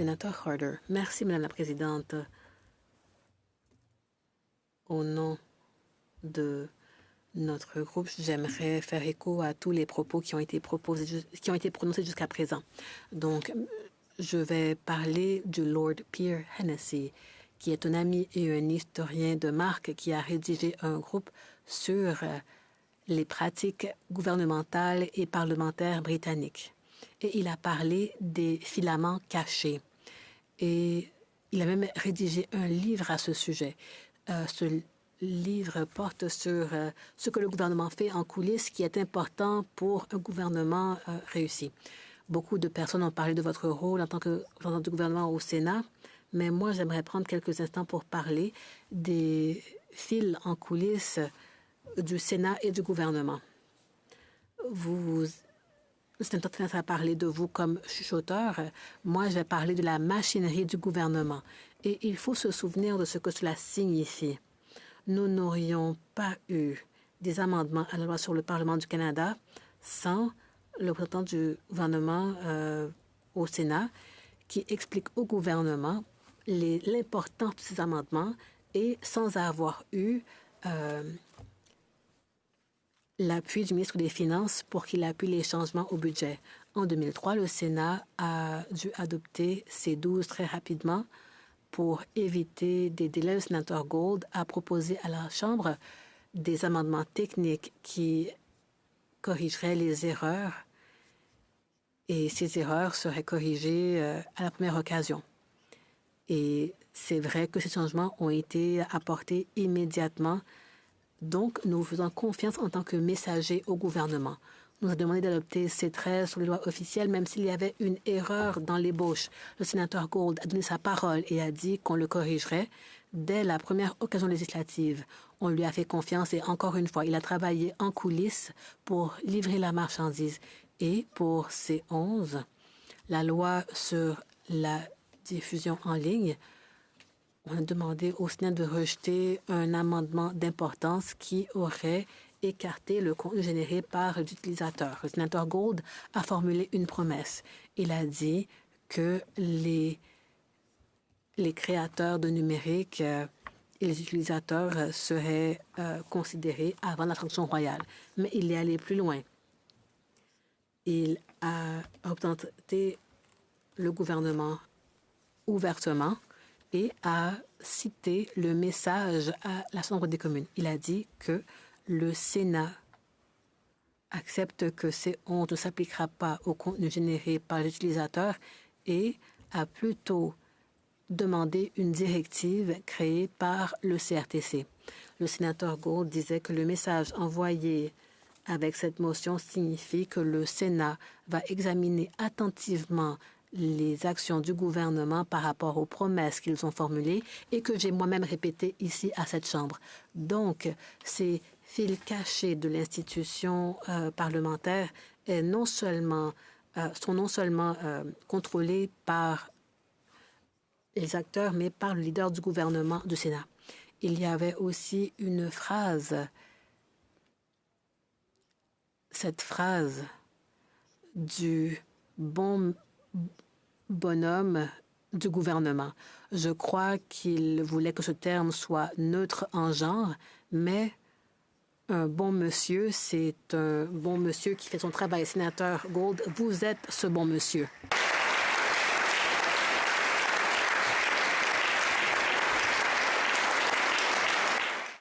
Sénateur Harder. Merci, Madame la Présidente. Au nom de notre groupe, j'aimerais faire écho à tous les propos qui ont été prononcés jusqu'à présent. Donc, je vais parler du Lord Pierre Hennessy, qui est un ami et un historien de marque qui a rédigé un groupe sur les pratiques gouvernementales et parlementaires britanniques. Et il a parlé des filaments cachés. Et il a même rédigé un livre à ce sujet. Ce livre porte sur ce que le gouvernement fait en coulisses, qui est important pour un gouvernement réussi. Beaucoup de personnes ont parlé de votre rôle en tant que représentant du gouvernement au Sénat, mais moi, j'aimerais prendre quelques instants pour parler des fils en coulisses du Sénat et du gouvernement. C'est important de parler de vous comme chuchoteur. Moi, je vais parler de la machinerie du gouvernement. Et il faut se souvenir de ce que cela signifie. Nous n'aurions pas eu des amendements à la loi sur le Parlement du Canada sans le représentant du gouvernement au Sénat qui explique au gouvernement l'importance de ces amendements et sans avoir eu l'appui du ministre des Finances pour qu'il appuie les changements au budget. En 2003, le Sénat a dû adopter C12 très rapidement pour éviter des délais. Le sénateur Gold a proposé à la Chambre des amendements techniques qui corrigeraient les erreurs et ces erreurs seraient corrigées à la première occasion. Et c'est vrai que ces changements ont été apportés immédiatement. Donc, nous faisons confiance en tant que messagers au gouvernement. Nous avons demandé d'adopter C13 sur les lois officielles, même s'il y avait une erreur dans l'ébauche. Le sénateur Gold a donné sa parole et a dit qu'on le corrigerait dès la première occasion législative. On lui a fait confiance et encore une fois, il a travaillé en coulisses pour livrer la marchandise. Et pour C11, la loi sur la diffusion en ligne, on a demandé au Sénat de rejeter un amendement d'importance qui aurait écarté le contenu généré par l'utilisateur. Le sénateur Gold a formulé une promesse. Il a dit que les créateurs de numérique et les utilisateurs seraient considérés avant la sanction royale. Mais il est allé plus loin. Il a représenté le gouvernement ouvertement et a cité le message à la Chambre des communes. Il a dit que le Sénat accepte que ces hontes ne s'appliquera pas au contenu généré par l'utilisateur et a plutôt demandé une directive créée par le CRTC. Le sénateur Gold disait que le message envoyé avec cette motion signifie que le Sénat va examiner attentivement les actions du gouvernement par rapport aux promesses qu'ils ont formulées et que j'ai moi-même répétées ici à cette Chambre. Donc, ces fils cachés de l'institution parlementaire sont non seulement contrôlés par les acteurs, mais par le leader du gouvernement du Sénat. Il y avait aussi une phrase, cette phrase du bonhomme du gouvernement. Je crois qu'il voulait que ce terme soit neutre en genre, mais un bon monsieur, c'est un bon monsieur qui fait son travail. Sénateur Gold, vous êtes ce bon monsieur.